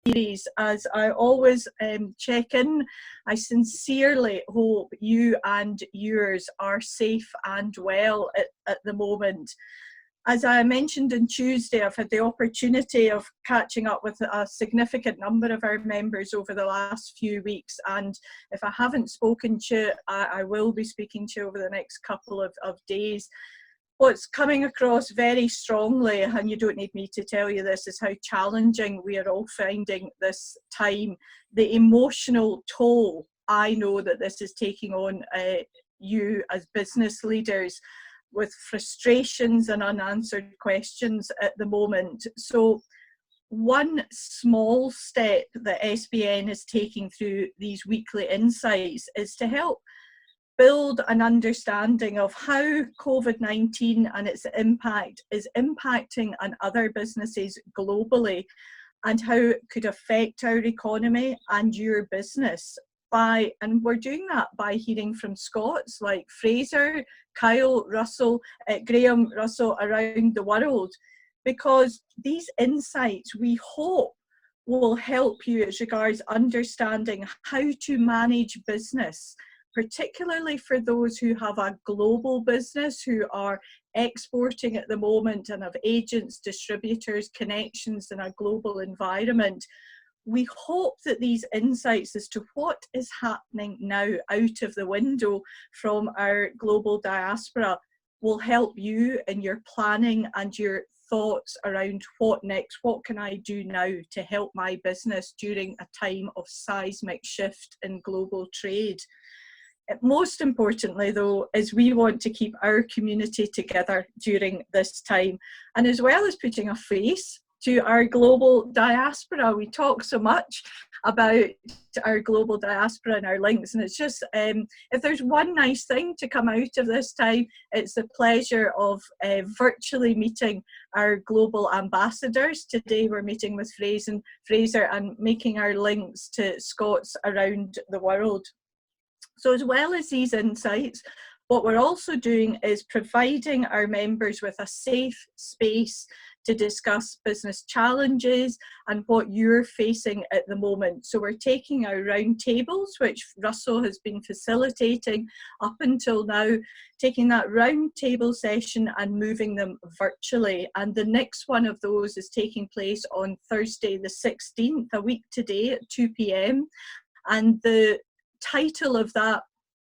series. As I always check in, I sincerely hope you and yours are safe and well at the moment. As I mentioned on Tuesday, I've had the opportunity of catching up with a significant number of our members over the last few weeks, and if I haven't spoken to you, I will be speaking to you over the next couple of days. What's coming across very strongly, and you don't need me to tell you this, is how challenging we are all finding this time. The emotional toll I know that this is taking on you as business leaders, with frustrations and unanswered questions at the moment. So one small step that SBN is taking through these weekly insights is to help build an understanding of how COVID-19 and its impact is impacting on other businesses globally, and how it could affect our economy and your business. And we're doing that by hearing from Scots like Fraser, Kyle, Graham Russell around the world, because these insights we hope will help you as regards understanding how to manage business, particularly for those who have a global business, who are exporting at the moment and have agents, distributors, connections in a global environment. We hope that these insights as to what is happening now out of the window from our global diaspora will help you in your planning and your thoughts around what next, what can I do now to help my business during a time of seismic shift in global trade. Most importantly, though, is we want to keep our community together during this time, and as well as putting a face to our global diaspora. We talk so much about our global diaspora and our links, and it's just, if there's one nice thing to come out of this time, it's the pleasure of virtually meeting our global ambassadors. Today we're meeting with Fraser and making our links to Scots around the world. So as well as these insights, what we're also doing is providing our members with a safe space to discuss business challenges and what you're facing at the moment. So we're taking our roundtables, which Russell has been facilitating up until now, taking that roundtable session and moving them virtually. And the next one of those is taking place on Thursday the 16th, a week today at 2 p.m. And the title of that,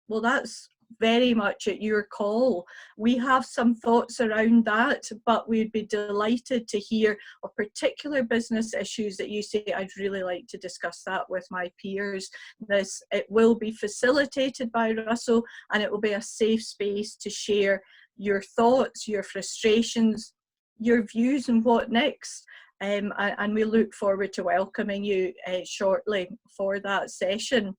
well, that's very much at your call. We have some thoughts around that, but we'd be delighted to hear of particular business issues that you say, I'd really like to discuss that with my peers. It will be facilitated by Russell, and it will be a safe space to share your thoughts, your frustrations, your views and what next. And we look forward to welcoming you shortly for that session.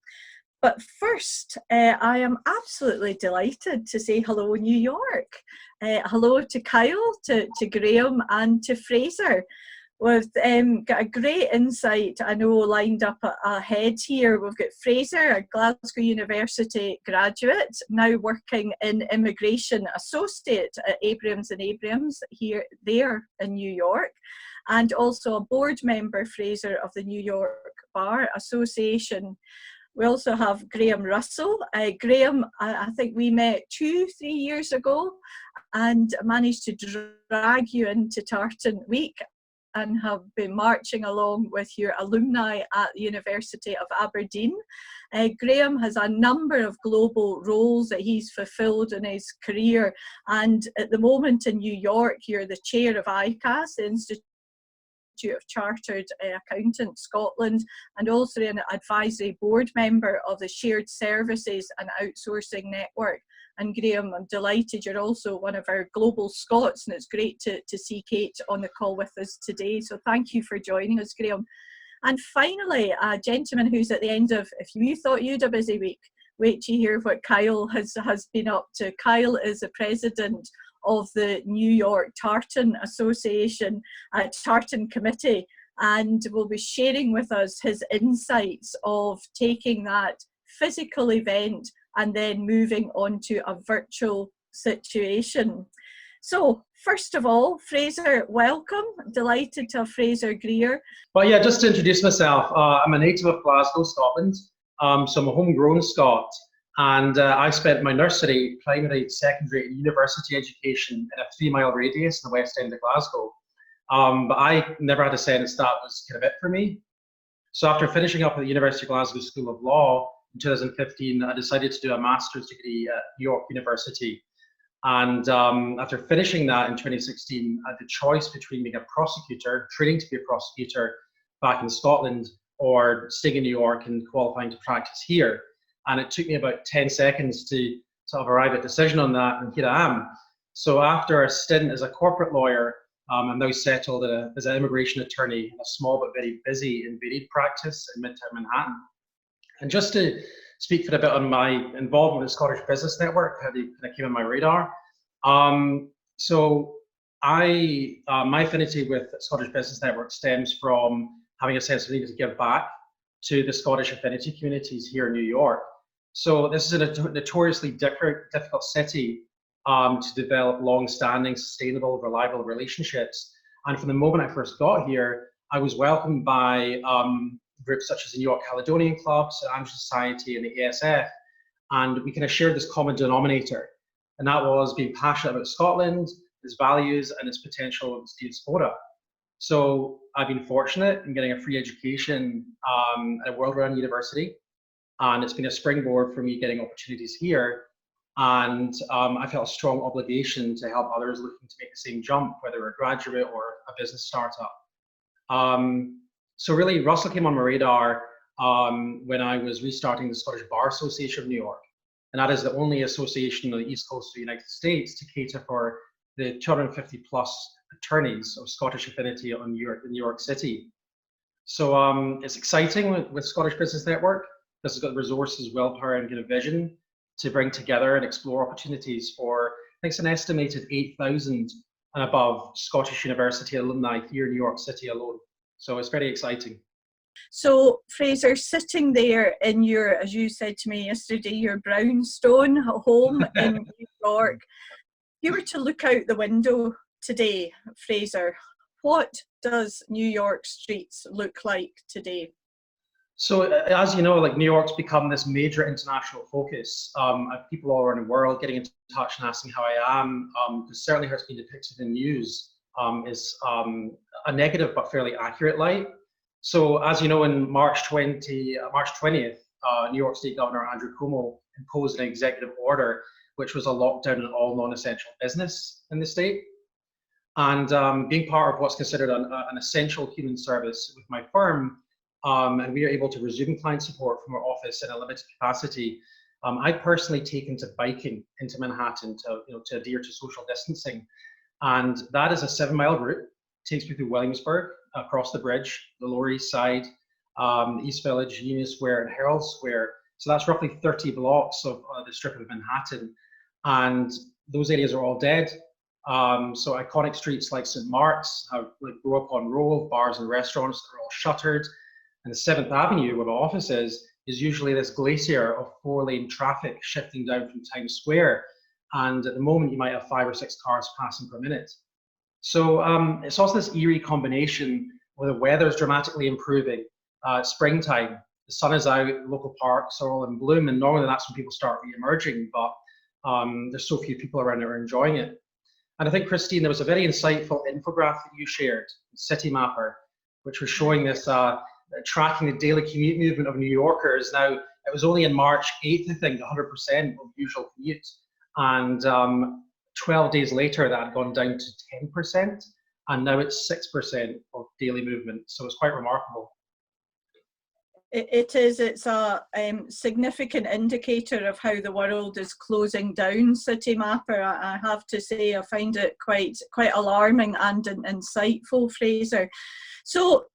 But first, I am absolutely delighted to say hello, New York. Hello to Kyle, to Graham and to Fraser. We've got a great insight, I know, lined up ahead here. We've got Fraser, a Glasgow University graduate, now working in Immigration Associate at Abrams and Abrams there in New York, and also a board member, Fraser, of the New York Bar Association. We also have Graham Russell. Graham, I think we met 2-3 years ago and managed to drag you into Tartan Week and have been marching along with your alumni at the University of Aberdeen. Graham has a number of global roles that he's fulfilled in his career, and at the moment in New York, you're the chair of ICAS, the Institute of Chartered Accountants Scotland, and also an advisory board member of the Shared Services and Outsourcing Network. And Graham, I'm delighted you're also one of our global Scots, and it's great to see Kate on the call with us today. So thank you for joining us, Graham. And finally, a gentleman who's at the end of, if you thought you'd a busy week, wait to hear what Kyle has been up to. Kyle is the president of the New York Tartan Association, Tartan Committee, and will be sharing with us his insights of taking that physical event and then moving on to a virtual situation. So, first of all, Fraser, welcome. Delighted to have Fraser Grier. Well, yeah, just to introduce myself, I'm a native of Glasgow, Scotland. So I'm a homegrown Scot, and I spent my nursery, primary, secondary, and university education in a 3-mile radius in the west end of Glasgow. But I never had a sense that was kind of it for me. So after finishing up at the University of Glasgow School of Law in 2015, I decided to do a master's degree at New York University. And after finishing that in 2016, I had the choice between being a prosecutor, training to be a prosecutor back in Scotland, or staying in New York and qualifying to practice here. And it took me about 10 seconds to sort of arrive at a decision on that, and here I am. So after a stint as a corporate lawyer, I'm now settled as an immigration attorney in a small but very busy and varied practice in Midtown Manhattan. And just to speak for a bit on my involvement with the Scottish Business Network, how they kind of came on my radar. So my affinity with the Scottish Business Network stems from having a sense of needing to give back to the Scottish affinity communities here in New York. So this is a notoriously difficult city to develop long-standing, sustainable, reliable relationships. And from the moment I first got here, I was welcomed by groups such as the New York Caledonian Club, St. Andrew's Society, and the ASF. And we kind of shared this common denominator. And that was being passionate about Scotland, its values, and its potential its diaspora. So I've been fortunate in getting a free education at a world-renowned university. And it's been a springboard for me getting opportunities here. And I felt a strong obligation to help others looking to make the same jump, whether a graduate or a business startup. So really, Russell came on my radar when I was restarting the Scottish Bar Association of New York. And that is the only association on the East Coast of the United States to cater for the 250 plus attorneys of Scottish affinity in New York City. So it's exciting with Scottish Business Network. This has got the resources, willpower, and kind of vision to bring together and explore opportunities for, I think it's an estimated 8,000 and above Scottish University alumni here in New York City alone. So it's very exciting. So, Fraser, sitting there in your, as you said to me yesterday, your brownstone home in New York, if you were to look out the window today, Fraser, what does New York streets look like today? So as you know, like New York's become this major international focus. People all around the world getting in touch and asking how I am, because certainly how it's been depicted in news is a negative but fairly accurate light. So as you know, in March 20th, New York State Governor Andrew Cuomo imposed an executive order, which was a lockdown on all non-essential business in the state. And being part of what's considered an essential human service with my firm, and we are able to resume client support from our office in a limited capacity. I've personally taken to biking into Manhattan to adhere to social distancing, and that is a 7-mile route. It takes me through Williamsburg, across the bridge, the Lower East Side, the East Village, Union Square, and Herald Square. So that's roughly 30 blocks of the strip of Manhattan, and those areas are all dead. So iconic streets like St. Mark's grew up on row of bars and restaurants that are all shuttered. And the 7th Avenue, where my office is usually this glacier of 4-lane traffic shifting down from Times Square. And at the moment, you might have 5 or 6 cars passing per minute. So it's also this eerie combination where the weather is dramatically improving. Springtime, the sun is out, local parks are all in bloom, and normally that's when people start re-emerging, but there's so few people around that are enjoying it. And I think, Christine, there was a very insightful infographic that you shared, City Mapper, which was showing this tracking the daily commute movement of New Yorkers. Now, it was only in March 8th, I think, 100% of usual commute. And 12 days later, that had gone down to 10%. And now it's 6% of daily movement. So it's quite remarkable. It is. It's a significant indicator of how the world is closing down, City Mapper. I have to say, I find it quite alarming and insightful, Fraser. So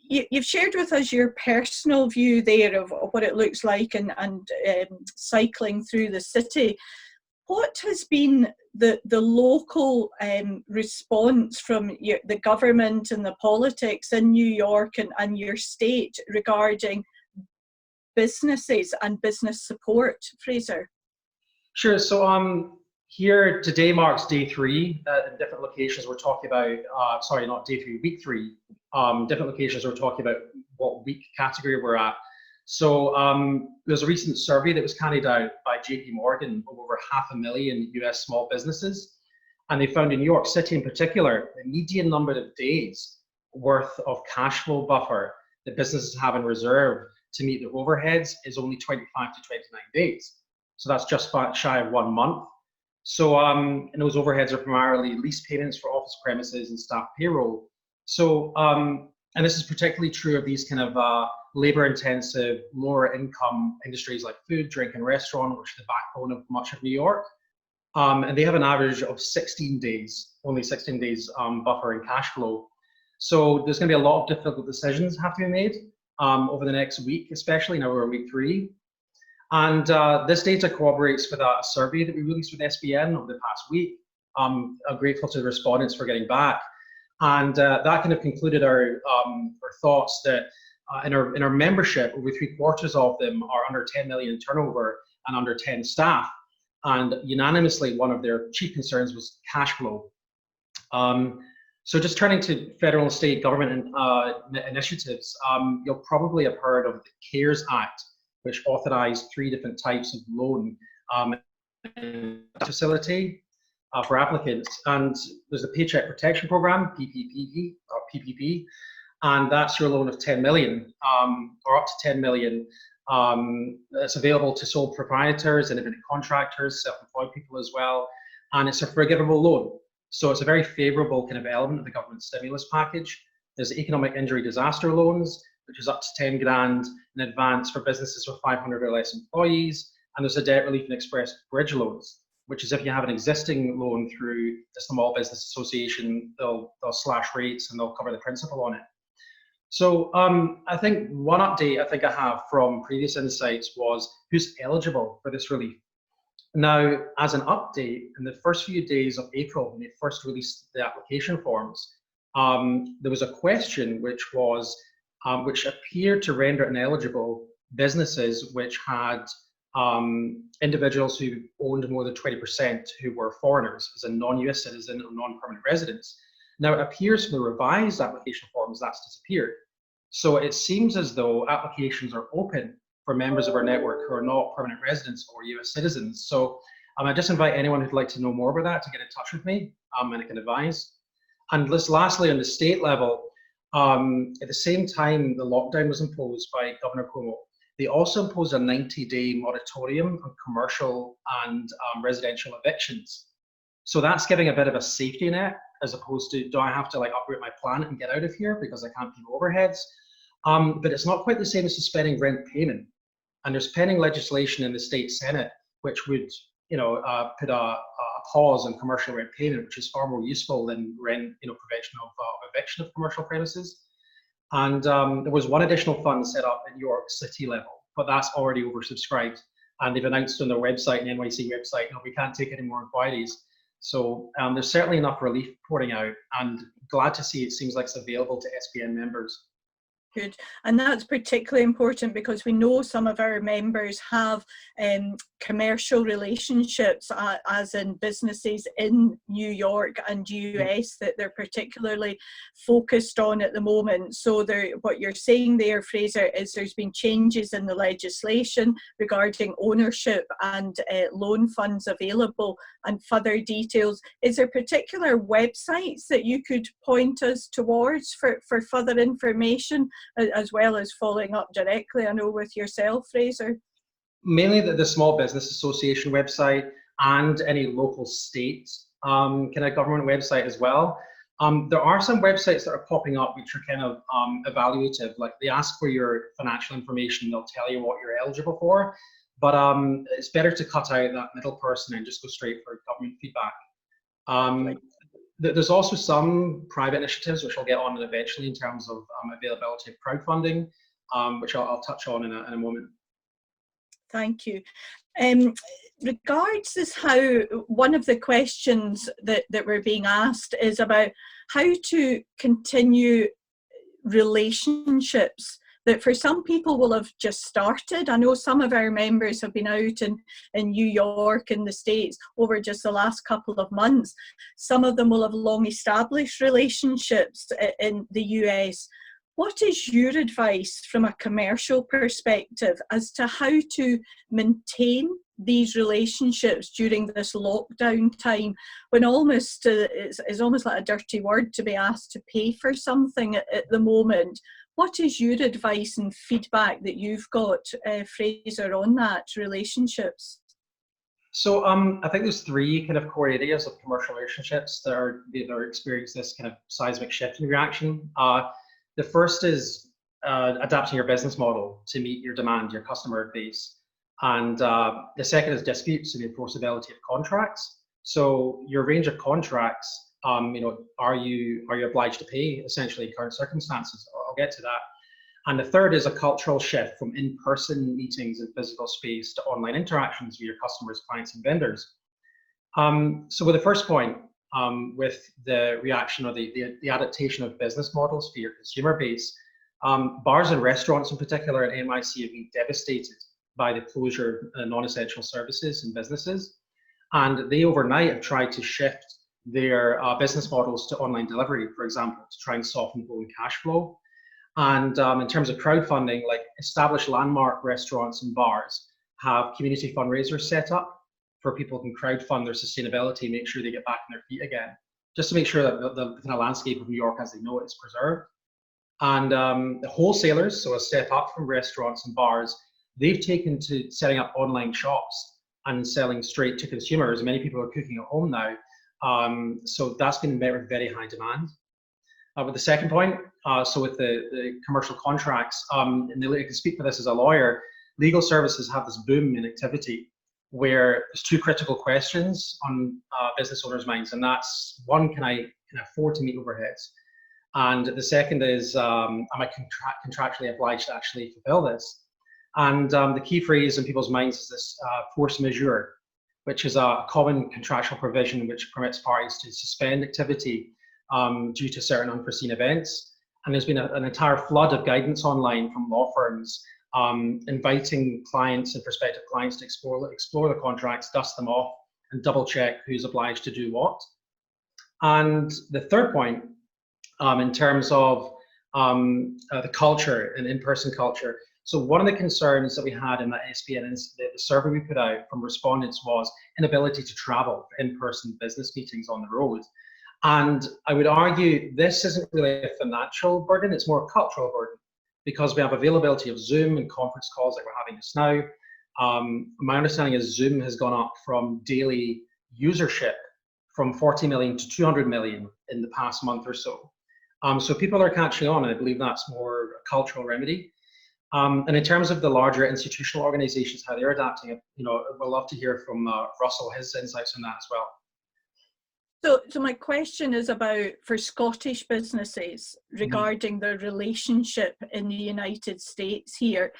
you've shared with us your personal view there of what it looks like and cycling through the city. What has been the local response from the government and the politics in New York and your state regarding businesses and business support, Fraser? Sure. So here today marks day 3 in different locations. We're talking about, sorry, not day 3, week 3. Different locations we're talking about what week category we're at. So there's a recent survey that was carried out by JP Morgan of over 500,000 US small businesses. And they found in New York City in particular, the median number of days worth of cash flow buffer that businesses have in reserve to meet their overheads is only 25 to 29 days. So that's just shy of 1 month. So and those overheads are primarily lease payments for office premises and staff payroll. So, and this is particularly true of these kind of labor-intensive, lower-income industries like food, drink, and restaurant, which is the backbone of much of New York. And they have an average of 16 days, only 16 days buffer in cash flow. So there's going to be a lot of difficult decisions have to be made over the next week, especially now we're in week 3. And this data corroborates with a survey that we released with SBN over the past week. I'm grateful to the respondents for getting back. And that kind of concluded our thoughts that in our membership, over 3/4 of them are under 10 million turnover and under 10 staff. And unanimously, one of their chief concerns was cash flow. So just turning to federal and state government initiatives, you'll probably have heard of the CARES Act, which authorized 3 different types of loan facility for applicants. And there's the Paycheck Protection Program, PPP, and that's your loan of 10 million or up to 10 million. It's available to sole proprietors, independent contractors, self-employed people as well, and it's a forgivable loan. So it's a very favorable kind of element of the government stimulus package. There's economic injury disaster loans, which is up to 10 grand in advance for businesses with 500 or less employees. And there's a debt relief and express bridge loans, which is if you have an existing loan through the Small Business Association, they'll slash rates and they'll cover the principal on it. So I think one update I have from previous insights was who's eligible for this relief. Now, as an update, in the first few days of April, when they first released the application forms, there was a question which was, which appeared to render ineligible businesses which had individuals who owned more than 20% who were foreigners, as a non-US citizen or non-permanent residents. Now, it appears from the revised application forms that's disappeared. So it seems as though applications are open for members of our network who are not permanent residents or US citizens. So I just invite anyone who'd like to know more about that to get in touch with me, and I can advise. And lastly, on the state level, at the same time the lockdown was imposed by Governor Cuomo, they also imposed a 90-day moratorium on commercial and residential evictions. So that's giving a bit of a safety net, as opposed to, do I have to like uproot my plant and get out of here because I can't pay overheads? But it's not quite the same as suspending rent payment. And there's pending legislation in the state Senate, which would, put a pause on commercial rent payment, which is far more useful than rent, prevention of eviction of commercial premises. And there was one additional fund set up at New York City level, but that's already oversubscribed. And they've announced on their website, and NYC website, we can't take any more inquiries. So there's certainly enough relief pouring out, and glad to see it seems like it's available to SBN members. Good. And that's particularly important because we know some of our members have commercial relationships, as in businesses in New York and US, that they're particularly focused on at the moment. So what you're saying there, Fraser, is there's been changes in the legislation regarding ownership and loan funds available, and further details. Is there particular websites that you could point us towards for further information, as well as following up directly, I know, with yourself, Fraser? Mainly the Small Business Association website and any local state kind of government website as well. There are some websites that are popping up which are kind of evaluative, like they ask for your financial information, they'll tell you what you're eligible for, but it's better to cut out that middle person and just go straight for government feedback. Right. There's also some private initiatives which I'll get on eventually in terms of availability of crowdfunding, which I'll touch on in a moment. Thank you. Regards this, how one of the questions that we're being asked is about how to continue relationships that for some people will have just started. I know some of our members have been out in New York and the States over just the last couple of months. Some of them will have long established relationships in the US. What is your advice from a commercial perspective as to how to maintain these relationships during this lockdown time, when almost it's almost like a dirty word to be asked to pay for something at the moment? What is your advice and feedback that you've got, Fraser, on that, relationships? So I think there's three kind of core areas of commercial relationships that are experiencing this kind of seismic shift in reaction. The first is adapting your business model to meet your demand, your customer base. And the second is disputes and the enforceability of contracts. So your range of contracts, are you obliged to pay essentially in current circumstances? I'll get to that. And the third is a cultural shift from in-person meetings in physical space to online interactions with your customers, clients, and vendors. So with the first point, with the reaction or the adaptation of business models for your consumer base, bars and restaurants in particular at MIC have been devastated by the closure of non-essential services and businesses. And they overnight have tried to shift their business models to online delivery, for example, to try and soften blow and cash flow. And in terms of crowdfunding, like established landmark restaurants and bars have community fundraisers set up for people who can crowdfund their sustainability, make sure they get back on their feet again, just to make sure that the kind of landscape of New York as they know it is preserved. And the wholesalers, so a step up from restaurants and bars, they've taken to setting up online shops and selling straight to consumers. Many people are cooking at home now. So that's been met with very high demand. With the second point, so with the commercial contracts, and I can speak for this as a lawyer, legal services have this boom in activity where there's two critical questions on business owners' minds, and that's one, can I afford to meet overheads? And the second is, am I contractually obliged to actually fulfill this? And the key phrase in people's minds is this force majeure, which is a common contractual provision which permits parties to suspend activity due to certain unforeseen events. And there's been an entire flood of guidance online from law firms inviting clients and prospective clients to explore the contracts, dust them off, and double check who's obliged to do what. And the third point, in terms of the culture and in-person culture, so one of the concerns that we had in that SBN, the survey we put out from respondents, was inability to travel for in-person business meetings on the road. And I would argue this isn't really a financial burden, it's more a cultural burden, because we have availability of Zoom and conference calls like we're having just now. My understanding is Zoom has gone up from daily usership from 40 million to 200 million in the past month or so. So people are catching on, and I believe that's more a cultural remedy. And in terms of the larger institutional organizations, how they're adapting it, we'd love to hear from Russell, his insights on that as well. So my question is about, for Scottish businesses, regarding their relationship in the United States here.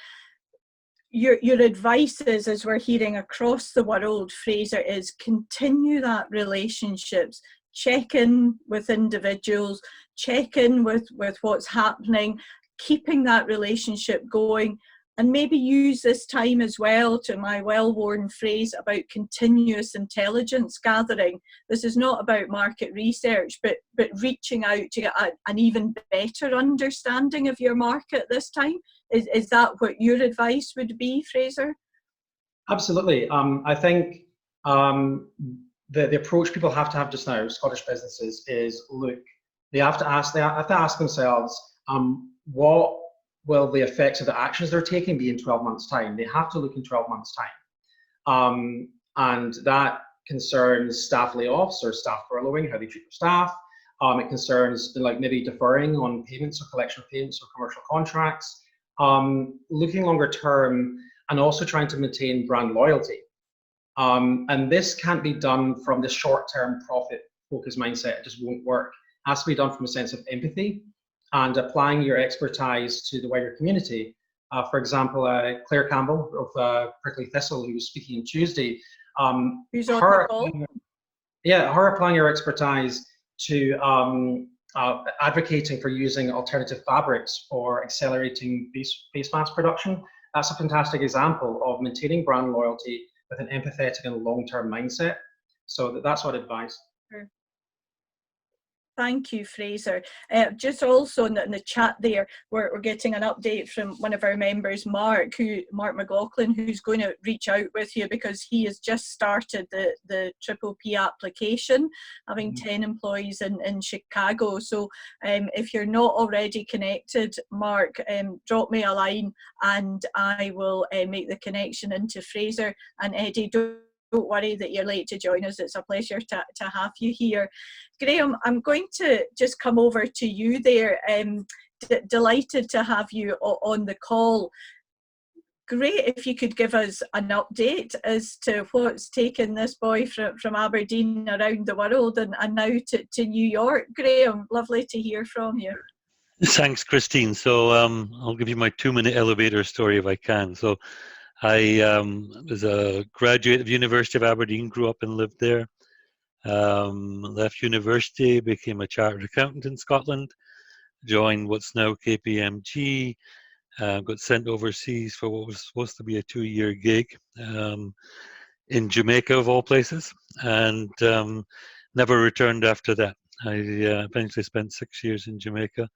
Your advice is, as we're hearing across the world, Fraser, is continue that relationships, check in with individuals, check in with what's happening, keeping that relationship going, and maybe use this time as well, to my well-worn phrase about continuous intelligence gathering. This is not about market research, but reaching out to get an even better understanding of your market this time. Is that what your advice would be, Fraser? Absolutely. I think the approach people have to have just now, Scottish businesses, is look, they have to ask themselves, what will the effects of the actions they're taking be in 12 months' time? They have to look in 12 months' time. And that concerns staff layoffs or staff furloughing, how they treat their staff. It concerns like maybe deferring on payments or collection of payments or commercial contracts. Looking longer term, and also trying to maintain brand loyalty. And this can't be done from this short-term profit-focused mindset. It just won't work. It has to be done from a sense of empathy and applying your expertise to the wider community. For example, Claire Campbell of Prickly Thistle, who was speaking on Tuesday, her applying her expertise to advocating for using alternative fabrics for accelerating face mask production. That's a fantastic example of maintaining brand loyalty with an empathetic and long-term mindset. So that's what I advise. Thank you, Fraser. Just also in the chat there, we're getting an update from one of our members, Mark McLaughlin, who's going to reach out with you because he has just started the Triple P application, having 10 employees in Chicago. So if you're not already connected, Mark, drop me a line and I will make the connection into Fraser. And Eddie, don't worry that you're late to join us. It's a pleasure to have you here. Graham, I'm going to just come over to you there. Delighted to have you on the call. Great if you could give us an update as to what's taken this boy from Aberdeen around the world and now to New York. Graham, lovely to hear from you. Thanks, Christine. So I'll give you my 2-minute elevator story if I can. So I was a graduate of University of Aberdeen, grew up and lived there. Left university, became a chartered accountant in Scotland, joined what's now KPMG, got sent overseas for what was supposed to be a 2-year gig in Jamaica, of all places, and never returned after that. I eventually spent 6 years in Jamaica,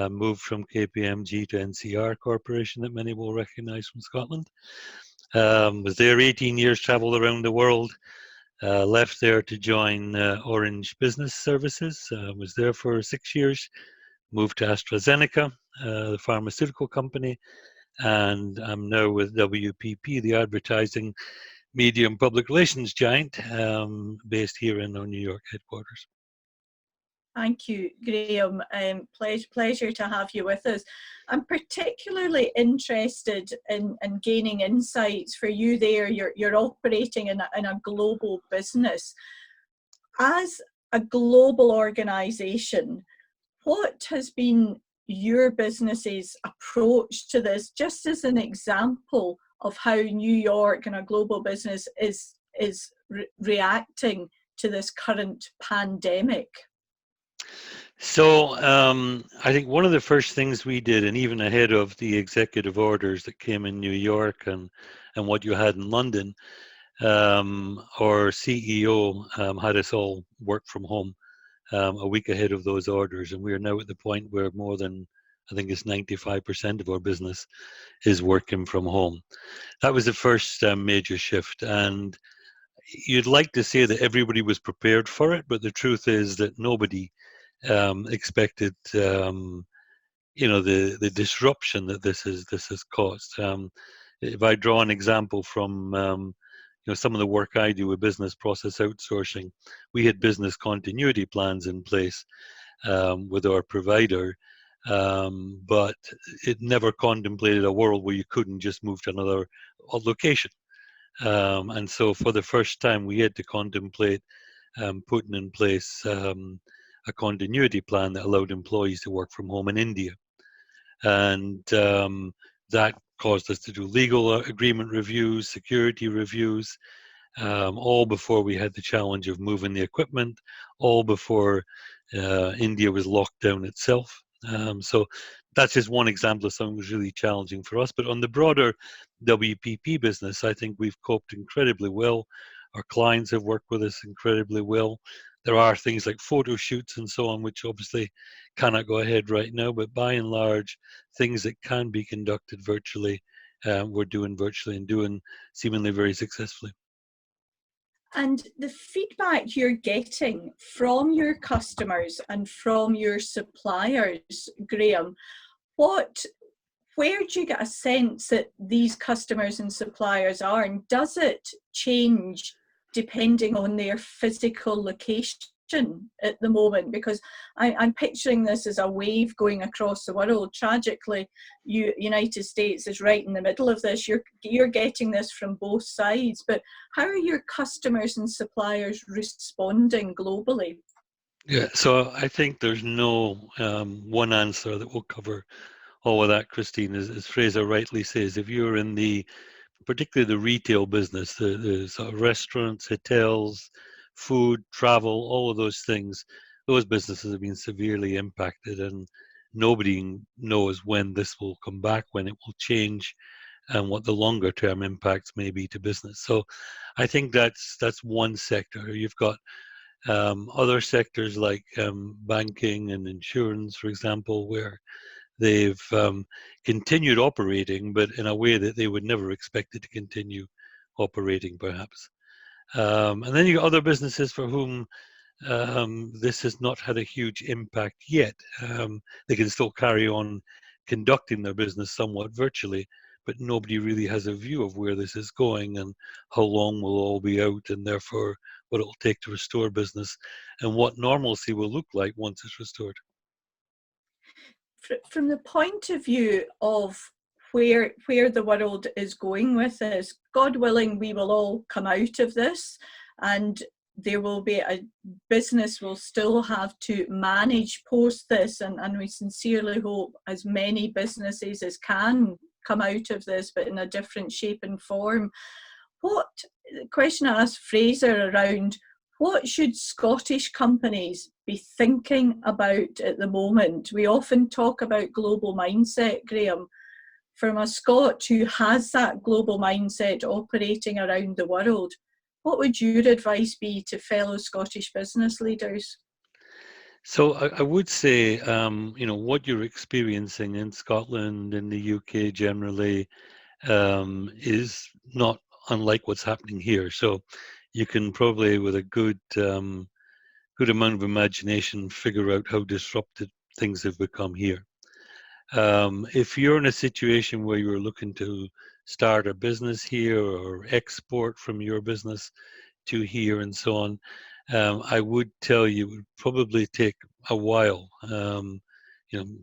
moved from KPMG to NCR Corporation that many will recognize from Scotland. Was there 18 years, traveled around the world. Left there to join Orange Business Services, was there for 6 years, moved to AstraZeneca, the pharmaceutical company, and I'm now with WPP, the advertising, media and public relations giant, based here in our New York headquarters. Thank you, Graham. Pleasure to have you with us. I'm particularly interested in gaining insights for you there. You're operating in a global business. As a global organisation, what has been your business's approach to this, just as an example of how New York and a global business is reacting to this current pandemic? So I think one of the first things we did, and even ahead of the executive orders that came in New York and what you had in London, our CEO had us all work from home a week ahead of those orders. And we are now at the point where more than, I think it's 95% of our business is working from home. That was the first major shift. And you'd like to say that everybody was prepared for it, but the truth is that nobody expected, the disruption that this has caused. If I draw an example from, some of the work I do with business process outsourcing, we had business continuity plans in place with our provider, but it never contemplated a world where you couldn't just move to another location. And so for the first time, we had to contemplate putting in place a continuity plan that allowed employees to work from home in India. And that caused us to do legal agreement reviews, security reviews, all before we had the challenge of moving the equipment, all before India was locked down itself. So that's just one example of something that was really challenging for us. But on the broader WPP business, I think we've coped incredibly well. Our clients have worked with us incredibly well. There are things like photo shoots and so on, which obviously cannot go ahead right now, but by and large, things that can be conducted virtually, we're doing virtually and doing seemingly very successfully. And the feedback you're getting from your customers and from your suppliers, Graham, where do you get a sense that these customers and suppliers are, and does it change depending on their physical location at the moment? Because I'm picturing this as a wave going across the world. Tragically, United States is right in the middle of this. You're getting this from both sides, but how are your customers and suppliers responding globally? Yeah, so I think there's no one answer that will cover all of that, Christine. As Fraser rightly says, if you're in particularly the retail business, the sort of restaurants, hotels, food, travel, all of those things, those businesses have been severely impacted, and nobody knows when this will come back, when it will change, and what the longer term impacts may be to business. So I think that's one sector. You've got other sectors like banking and insurance, for example, where they've continued operating, but in a way that they would never expect it to continue operating, perhaps. And then you got other businesses for whom this has not had a huge impact yet. They can still carry on conducting their business somewhat virtually, but nobody really has a view of where this is going and how long we'll all be out, and therefore what it will take to restore business and what normalcy will look like once it's restored. From the point of view of where the world is going with this, God willing, we will all come out of this, and there will be a business will still have to manage post this, and we sincerely hope as many businesses as can come out of this, but in a different shape and form. What question I asked Fraser around, what should Scottish companies be thinking about at the moment? We often talk about global mindset, Graham. From a Scot who has that global mindset operating around the world, what would your advice be to fellow Scottish business leaders? So I would say, what you're experiencing in Scotland, in the UK generally, is not unlike what's happening here. So you can probably, with a good amount of imagination, figure out how disrupted things have become here. If you're in a situation where you're looking to start a business here or export from your business to here and so on, I would tell you it would probably take a while.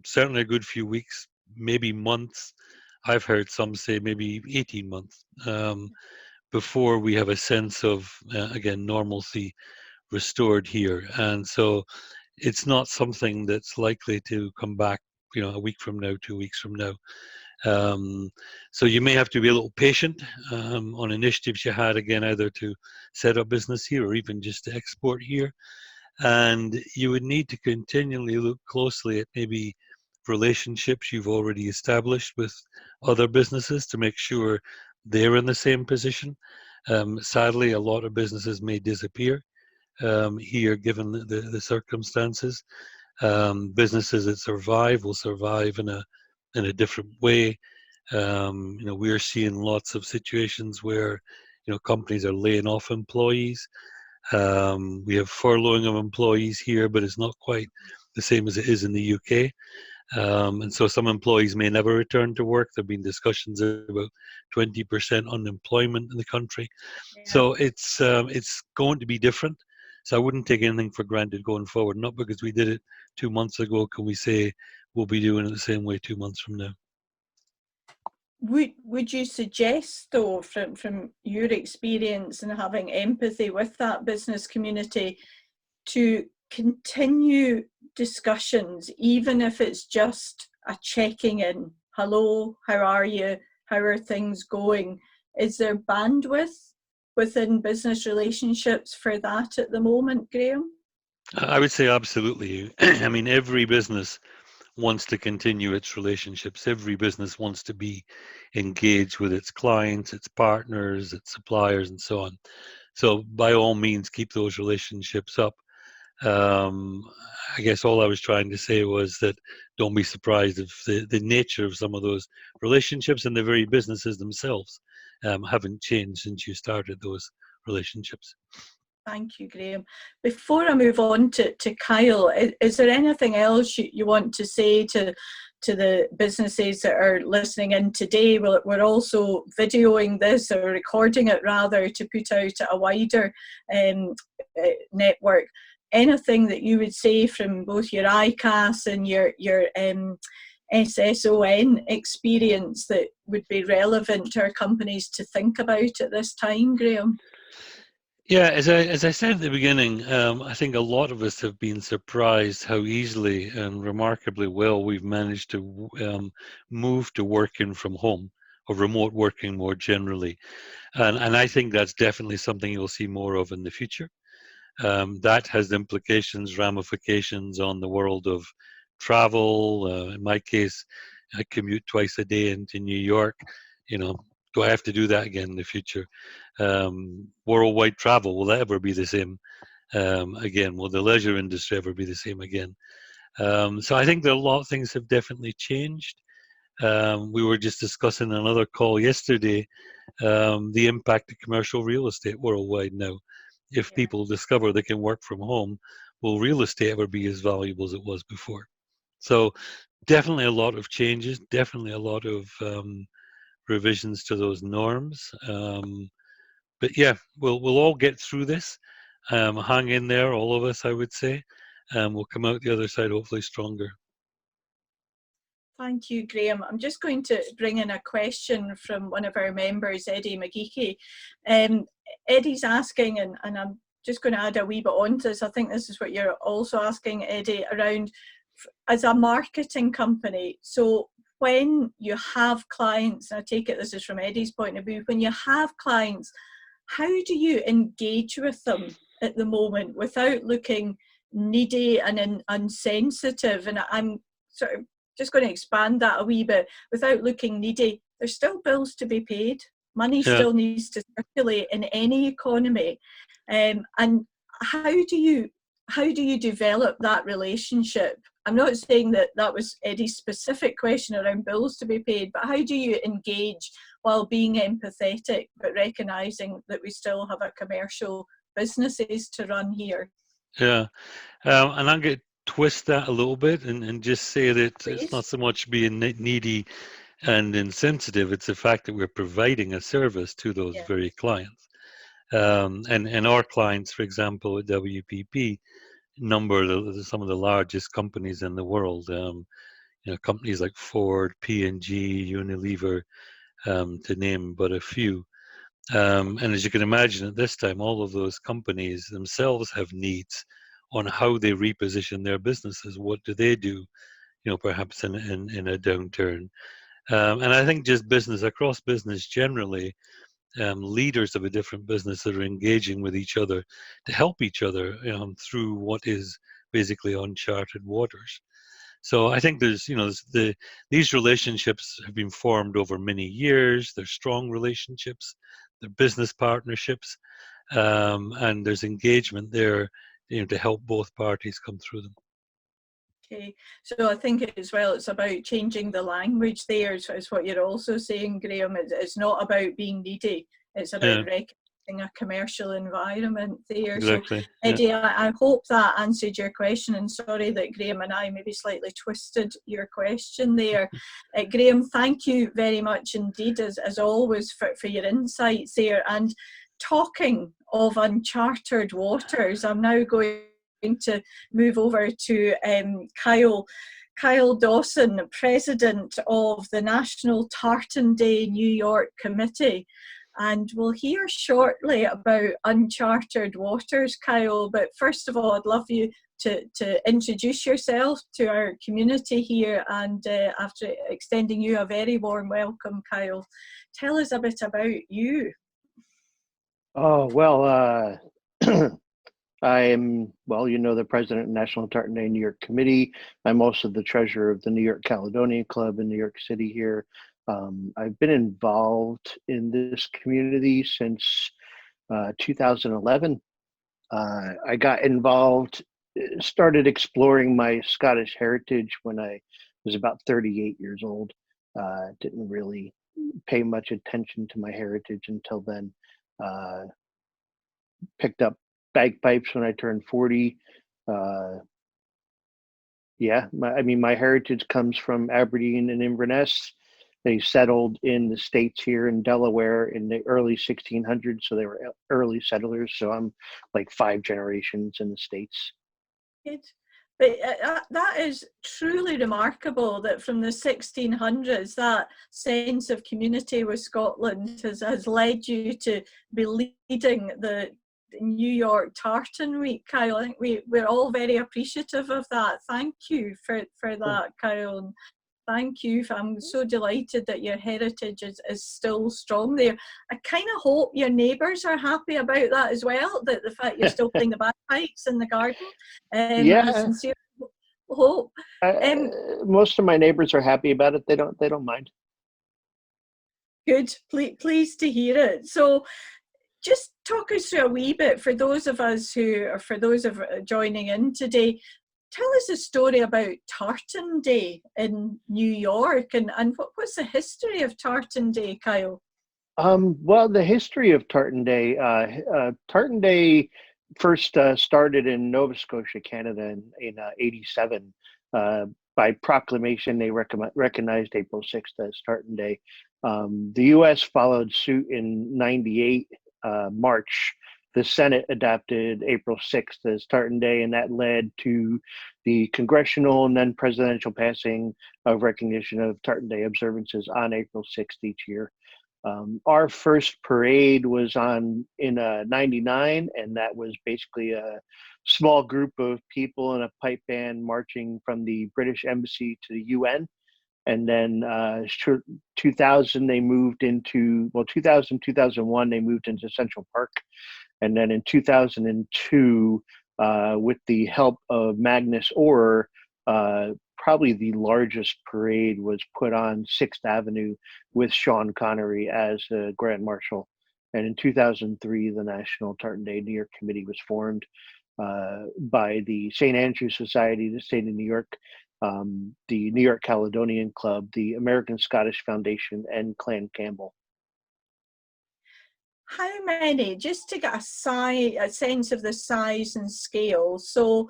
Certainly a good few weeks, maybe months. I've heard some say maybe 18 months before we have a sense of, again, normalcy restored here. And so it's not something that's likely to come back, a week from now, 2 weeks from now. So you may have to be a little patient on initiatives you had, again, either to set up business here or even just to export here. And you would need to continually look closely at maybe relationships you've already established with other businesses to make sure they're in the same position. Sadly, a lot of businesses may disappear here given the circumstances. Businesses that survive will survive in a different way. We're seeing lots of situations where companies are laying off employees. We have furloughing of employees here, but it's not quite the same as it is in the UK. And so some employees may never return to work. There have been discussions about 20% unemployment in the country. Yeah. So it's going to be different. So I wouldn't take anything for granted going forward. Not because we did it 2 months ago can we say we'll be doing it the same way 2 months from now. Would you suggest, though, from your experience and having empathy with that business community, to continue discussions, even if it's just a checking in? Hello, how are you? How are things going? Is there bandwidth within business relationships for that at the moment, Graham? I would say absolutely. I mean, every business wants to continue its relationships. Every business wants to be engaged with its clients, its partners, its suppliers, and so on. So by all means, keep those relationships up. I guess all I was trying to say was that don't be surprised if the nature of some of those relationships and the very businesses themselves haven't changed since you started those relationships. Thank you, Graham. Before I move on to Kyle, is there anything else you want to say to the businesses that are listening in today? We're also videoing this, or recording it rather, to put out a wider network. Anything that you would say from both your ICAS and your SSON experience that would be relevant to our companies to think about at this time, Graham? Yeah, as I said at the beginning, I think a lot of us have been surprised how easily and remarkably well we've managed to move to working from home, or remote working more generally. And I think that's definitely something you'll see more of in the future. that has implications, ramifications on the world of travel. In my case, I commute twice a day into New York. Do I have to do that again in the future? Worldwide travel, will that ever be the same again? Will the leisure industry ever be the same again? So I think that a lot of things have definitely changed. We were just discussing another call yesterday, the impact of commercial real estate worldwide now. If people discover they can work from home, will real estate ever be as valuable as it was before? So definitely a lot of changes, definitely a lot of revisions to those norms. But yeah, we'll all get through this. Hang in there, all of us, I would say. We'll come out the other side hopefully stronger. Thank you, Graham. I'm just going to bring in a question from one of our members, Eddie McGeechy. Eddie's asking, and I'm just going to add a wee bit on to this. I think this is what you're also asking, Eddie, around as a marketing company. So when you have clients, and I take it this is from Eddie's point of view, when you have clients, how do you engage with them at the moment without looking needy and insensitive? And I'm sort of just going to expand that a wee bit. Without looking needy, there's still bills to be paid. Money still needs to circulate in any economy. And how do you develop that relationship? I'm not saying that was Eddie's specific question around bills to be paid, but how do you engage while being empathetic, but recognising that we still have a commercial businesses to run here? Yeah, and I'm going to twist that a little bit and just say that Please. It's not so much being needy and insensitive, it's the fact that we're providing a service to those very clients. And our clients, for example, at WPP, number some of the largest companies in the world. Companies like Ford, P&G, Unilever, to name but a few. And as you can imagine, at this time, all of those companies themselves have needs on how they reposition their businesses. What do they do? Perhaps in a downturn. And I think just business across business generally. Leaders of a different business that are engaging with each other to help each other through what is basically uncharted waters. So I think there's these relationships have been formed over many years. They're strong relationships, they're business partnerships, and there's engagement there to help both parties come through them. Okay, so I think as well it's about changing the language there, is what you're also saying, Graham. It's not about being needy, it's about recognizing a commercial environment there. Exactly. So Eddie, I hope that answered your question, and sorry that Graham and I maybe slightly twisted your question there. Graham, thank you very much indeed, as always, for your insights there. And talking of uncharted waters, I'm now going to move over to Kyle Dawson, President of the National Tartan Day New York Committee. And we'll hear shortly about uncharted waters, Kyle. But first of all, I'd love you to introduce yourself to our community here. And after extending you a very warm welcome, Kyle, tell us a bit about you. Oh, well, I am, the president of National Tartan Day New York Committee. I'm also the treasurer of the New York Caledonian Club in New York City here. I've been involved in this community since 2011. I got involved, started exploring my Scottish heritage when I was about 38 years old. Didn't really pay much attention to my heritage until then. Picked up bagpipes when I turned 40. My heritage comes from Aberdeen and Inverness. They settled in the States here in Delaware in the early 1600s, so they were early settlers. So I'm like 5 generations in the States. Good. But that is truly remarkable that from the 1600s, that sense of community with Scotland has led you to be leading the New York Tartan Week, Kyle. I think we're all very appreciative of that. Thank you for that, Kyle. Thank you. I'm so delighted that your heritage is still strong there. I kind of hope your neighbours are happy about that as well, that the fact you're still playing the bagpipes in the garden. Yeah. I sincerely hope. Most of my neighbors are happy about it. They don't mind. Good. Pleased to hear it. So just talk us through a wee bit for those of us for those of joining in today. Tell us a story about Tartan Day in New York, and what's the history of Tartan Day, Kyle? Well, the history of Tartan Day, first started in Nova Scotia, Canada in 87. By proclamation, they recognized April 6th as Tartan Day. The U.S. followed suit in 98, March. The Senate adopted April 6th as Tartan Day, and that led to the congressional and then presidential passing of recognition of Tartan Day observances on April 6th each year. Our first parade was in 99, and that was basically a small group of people in a pipe band marching from the British Embassy to the UN. And then 2000, they moved into, 2001, they moved into Central Park. And then in 2002, with the help of Magnus Orr, probably the largest parade was put on 6th Avenue with Sean Connery as Grand Marshal. And in 2003, the National Tartan Day New York Committee was formed by the St. Andrew Society, the state of New York, the New York Caledonian Club, the American Scottish Foundation, and Clan Campbell. How many, just to get a sense of the size and scale? So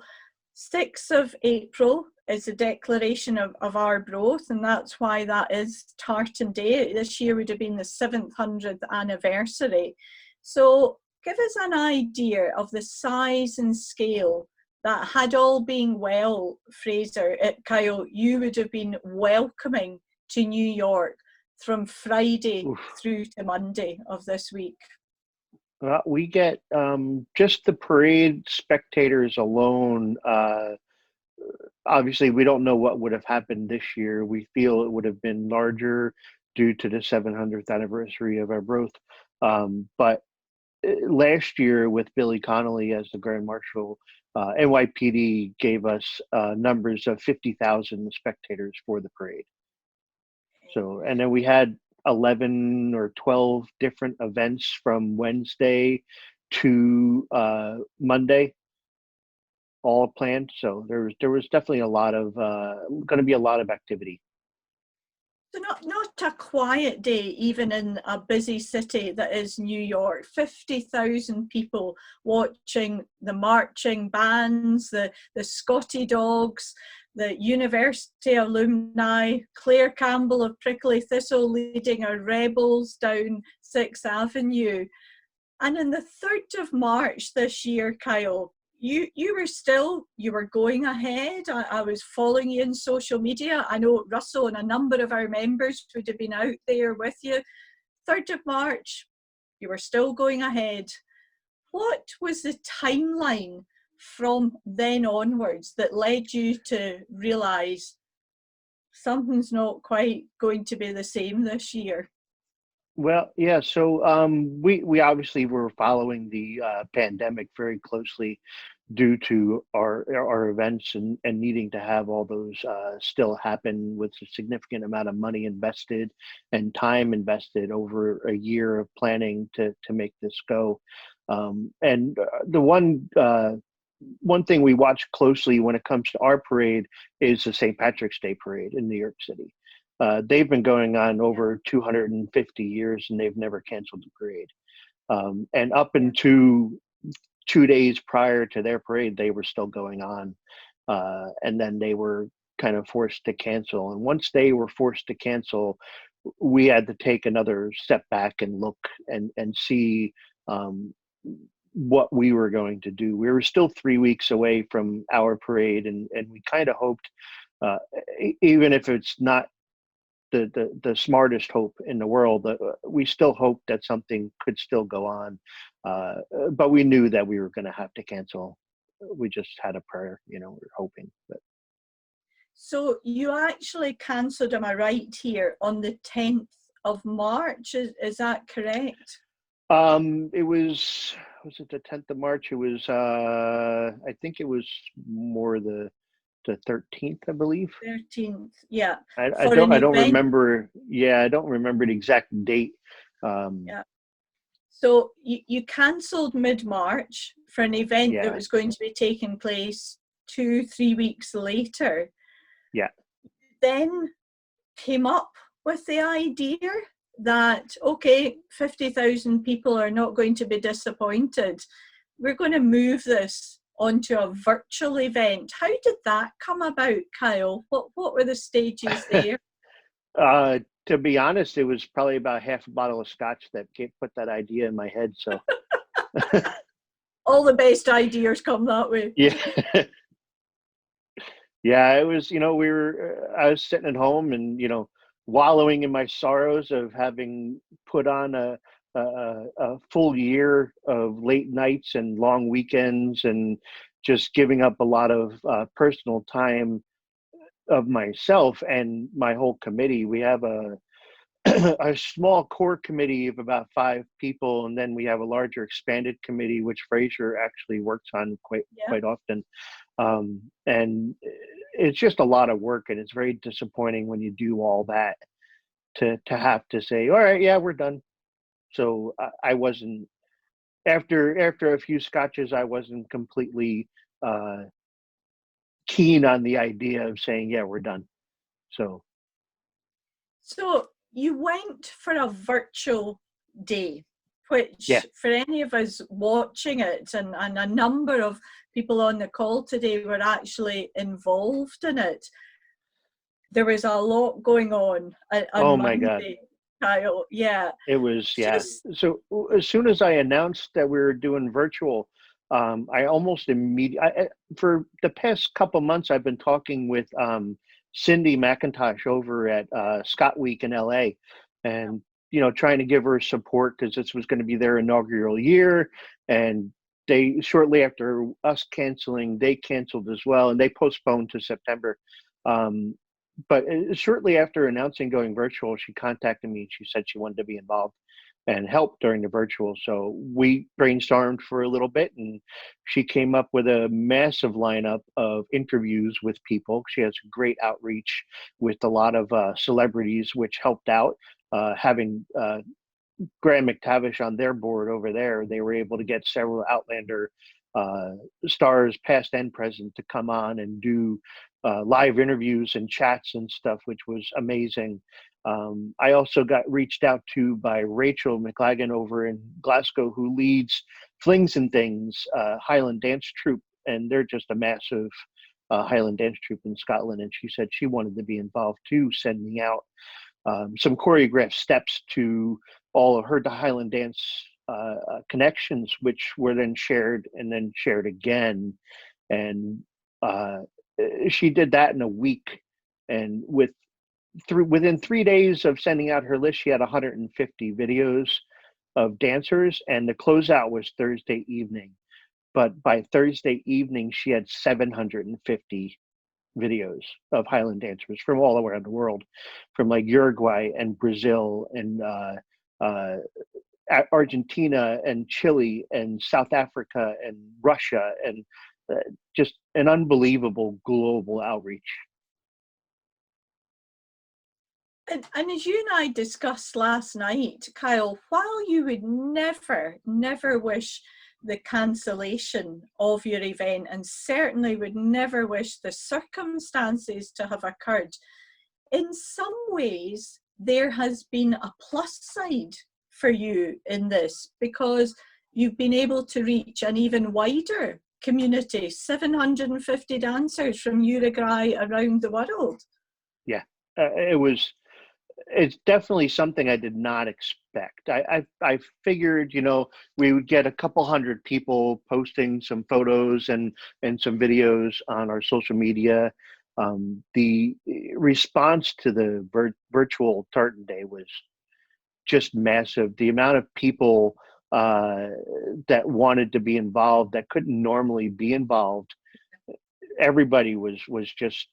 6th of April is a declaration of Arbroath, and that's why that is Tartan Day. This year would have been the 700th anniversary. So give us an idea of the size and scale that, had all been well, Fraser, Kyle, you would have been welcoming to New York from Friday through to Monday of this week. We get just the parade spectators alone. Obviously, we don't know what would have happened this year. We feel it would have been larger due to the 700th anniversary of Arbroath. But last year, with Billy Connolly as the Grand Marshal, NYPD gave us numbers of 50,000 spectators for the parade. So, and then we had 11 or 12 different events from Wednesday to Monday, all planned. So there was definitely a lot of going to be a lot of activity. So not a quiet day, even in a busy city that is New York. 50,000 people watching the marching bands, the Scotty Dogs, the university alumni, Claire Campbell of Prickly Thistle leading our rebels down 6th Avenue. And on the 3rd of March this year, Kyle, you were going ahead. I was following you on social media. I know Russell and a number of our members would have been out there with you. 3rd of March, you were still going ahead. What was the timeline from then onwards that led you to realise something's not quite going to be the same this year? Well, yeah. So we obviously were following the pandemic very closely due to our events and needing to have all those still happen with a significant amount of money invested and time invested over a year of planning to make this go. And the one thing we watch closely when it comes to our parade is the St. Patrick's Day parade in New York City. They've been going on over 250 years and they've never canceled the parade. And up into 2 days prior to their parade, they were still going on. And then they were kind of forced to cancel. And once they were forced to cancel, we had to take another step back and look and see what we were going to do. We were still 3 weeks away from our parade, and we kind of hoped, even if it's not the smartest hope in the world, we still hoped that something could still go on. But we knew that we were going to have to cancel. We just had a prayer, we were hoping. But. So you actually cancelled, am I right here, on the 10th of March? Is that correct? It was it the 10th of March? It was, I think it was more the 13th, I believe. 13th, yeah. I For don't an event. remember. Yeah, I don't remember the exact date. Yeah. So you cancelled mid-March for an event that was going to be taking place 2-3 weeks later. Yeah. Then came up with the idea that, okay, 50,000 people are not going to be disappointed. We're going to move this onto a virtual event. How did that come about, Kyle? What were the stages there? To be honest, it was probably about half a bottle of scotch that put that idea in my head. So all the best ideas come that way. Yeah. Yeah, it was, I was sitting at home and, wallowing in my sorrows of having put on a full year of late nights and long weekends and just giving up a lot of personal time of myself and my whole committee. We have a a small core committee of about 5 people, and then we have a larger expanded committee, which Fraser actually works on quite often. And it's just a lot of work, and it's very disappointing when you do all that to have to say, all right, yeah, we're done. So I wasn't, after a few scotches, I wasn't completely keen on the idea of saying, yeah, we're done. So you went for a virtual day, which for any of us watching it, and a number of people on the call today were actually involved in it. There was a lot going on oh Monday, my God, Kyle. Yeah. it was, So as soon as I announced that we were doing virtual, I almost immediately, for the past couple months, I've been talking with Cindy McIntosh over at Scott Week in LA, and trying to give her support because this was going to be their inaugural year, and they, shortly after us canceling, they canceled as well, and they postponed to September. But shortly after announcing going virtual, she contacted me and she said she wanted to be involved and help during the virtual. So we brainstormed for a little bit, and she came up with a massive lineup of interviews with people. She has great outreach with a lot of celebrities, which helped out. Having Graham McTavish on their board over there, they were able to get several Outlander stars, past and present, to come on and do live interviews and chats and stuff, which was amazing. I also got reached out to by Rachel McLagan over in Glasgow, who leads Flings and Things Highland Dance Troupe, and they're just a massive Highland Dance Troupe in Scotland. And she said she wanted to be involved too, sending out some choreographed steps to all of her Highland Dance connections, which were then shared again. And she did that in a week, and within 3 days of sending out her list, she had 150 videos of dancers, and the closeout was Thursday evening. But by Thursday evening, she had 750 videos of Highland dancers from all around the world, from like Uruguay and Brazil and Argentina and Chile and South Africa and Russia, and just an unbelievable global outreach. And as you and I discussed last night, Kyle, while you would never wish the cancellation of your event, and certainly would never wish the circumstances to have occurred, in some ways there has been a plus side for you in this, because you've been able to reach an even wider community, 750 dancers from Uruguay around the world. Yeah, it's definitely something I did not expect. I figured, we would get a couple hundred people posting some photos and some videos on our social media. The response to the virtual Tartan Day was just massive. The amount of people that wanted to be involved that couldn't normally be involved, everybody was just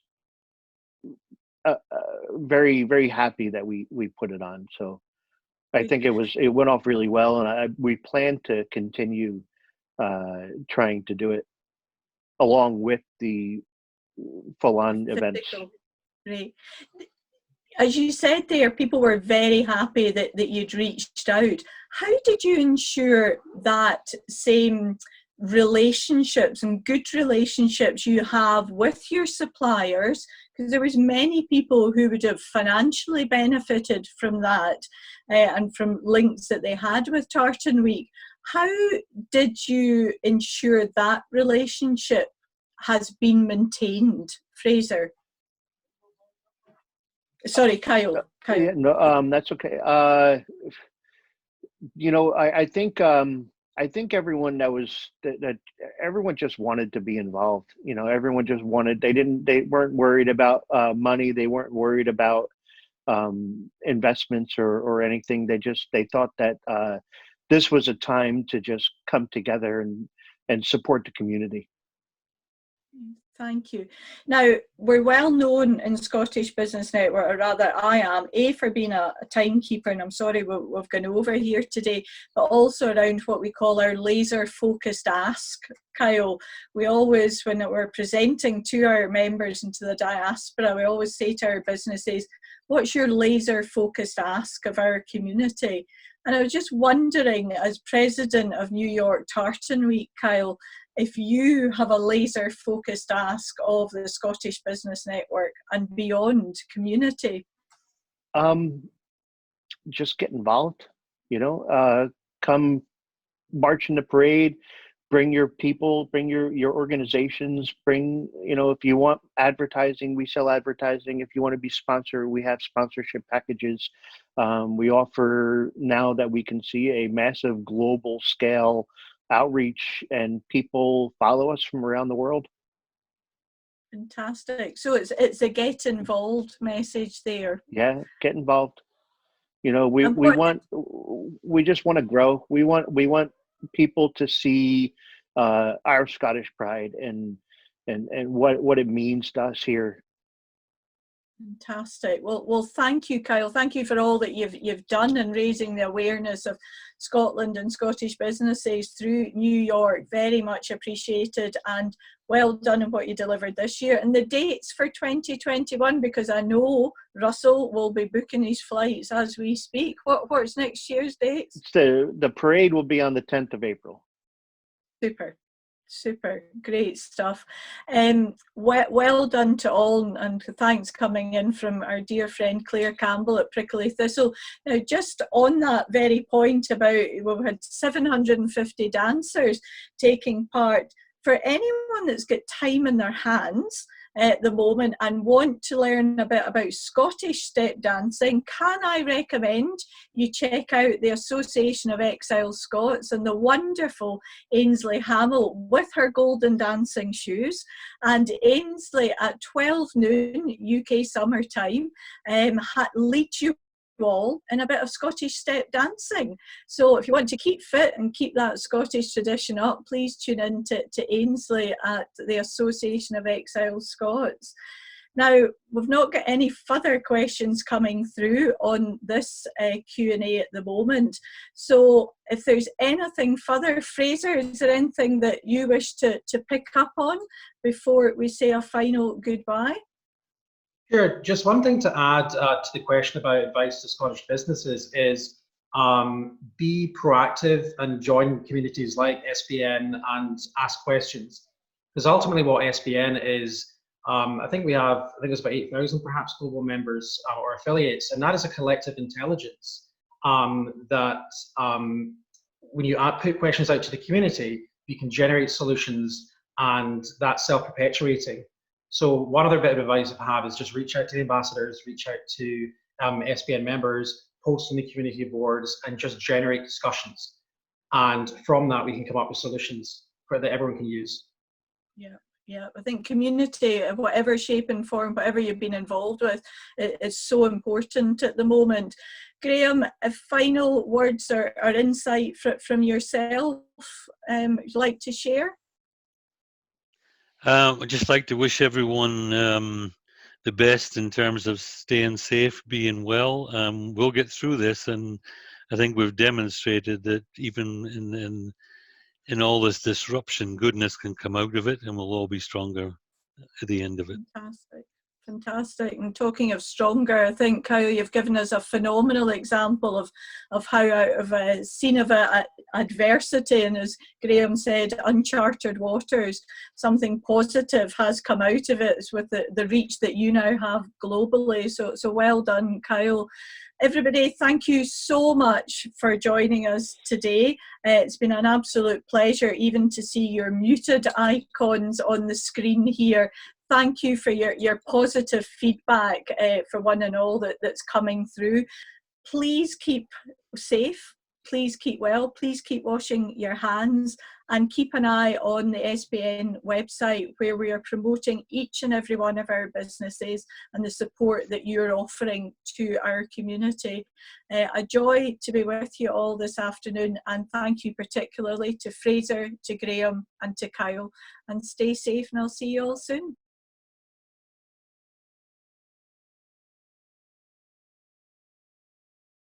very, very happy that we put it on. So I think it went off really well, and we plan to continue trying to do it along with the full-on events. Great. As you said there, people were very happy that you'd reached out. How did you ensure that same relationships and good relationships you have with your suppliers? Because there was many people who would have financially benefited from that and from links that they had with Tartan Week. How did you ensure that relationship has been maintained, Fraser? Sorry, Kyle. Yeah, no, that's okay. You know, I think everyone that everyone just wanted to be involved. You know, everyone just wanted. They weren't worried about money. They weren't worried about investments or anything. They thought that this was a time to just come together and support the community. Thank you. Now, we're well known in Scottish Business Network, or rather I am, for being a timekeeper, and I'm sorry we've gone over here today, but also around what we call our laser focused ask. Kyle, we always, when we're presenting to our members and to the diaspora, we always say to our businesses, what's your laser focused ask of our community? And I was just wondering, as president of New York Tartan Week, Kyle, if you have a laser focused ask of the Scottish Business Network and beyond community. Just get involved, you know, come march in the parade, bring your people, bring your organizations, bring, you know, if you want advertising, we sell advertising. If you want to be sponsored, we have sponsorship packages. We offer, now that we can see, a massive global scale outreach, and people follow us from around the world. Fantastic. So it's a get involved message there. Yeah, get involved. You know, we just want to grow. We want people to see our Scottish pride and what it means to us here. Fantastic. Well, thank you, Kyle. Thank you for all that you've done in raising the awareness of Scotland and Scottish businesses through New York. Very much appreciated, and well done in what you delivered this year. And the dates for 2021, because I know Russell will be booking his flights as we speak. What's next year's dates? The parade will be on the 10th of April. Super, great stuff. Well done to all, and thanks coming in from our dear friend Claire Campbell at Prickly Thistle. Now, just on that very point about, we've had 750 dancers taking part. For anyone that's got time in their hands at the moment and want to learn a bit about Scottish step dancing, can I recommend you check out the Association of Exile Scots and the wonderful Ainsley Hamill with her golden dancing shoes. And Ainsley at 12 noon UK summer time leads you all in a bit of Scottish step dancing. So if you want to keep fit and keep that Scottish tradition up, please tune in to Ainsley at the Association of Exile Scots. Now, we've not got any further questions coming through on this Q&A at the moment. So if there's anything further, Fraser, is there anything that you wish to pick up on before we say a final goodbye? Sure. Just one thing to add to the question about advice to Scottish businesses is be proactive and join communities like SBN and ask questions. Because ultimately what SBN is, I think there's about 8,000 perhaps global members or affiliates, and that is a collective intelligence that when you put questions out to the community, you can generate solutions, and that's self-perpetuating. So one other bit of advice I have is just reach out to the ambassadors, reach out to SBN members, post in the community boards, and just generate discussions. And from that, we can come up with solutions that everyone can use. Yeah. I think community, whatever shape and form, whatever you've been involved with, is so important at the moment. Graham, final words or insight from yourself you'd like to share? I'd just like to wish everyone the best in terms of staying safe, being well. We'll get through this, and I think we've demonstrated that even in all this disruption, goodness can come out of it, and we'll all be stronger at the end of it. Fantastic. Fantastic. And talking of stronger, I think, Kyle, you've given us a phenomenal example of how out of a scene of adversity, and as Graham said, uncharted waters, something positive has come out of it with the reach that you now have globally. So well done, Kyle. Everybody, thank you so much for joining us today. It's been an absolute pleasure even to see your muted icons on the screen here. Thank you for your positive feedback for one and all that's coming through. Please keep safe. Please keep well. Please keep washing your hands, and keep an eye on the SBN website, where we are promoting each and every one of our businesses and the support that you're offering to our community. A joy to be with you all this afternoon, and thank you particularly to Fraser, to Graham and to Kyle. And stay safe, and I'll see you all soon.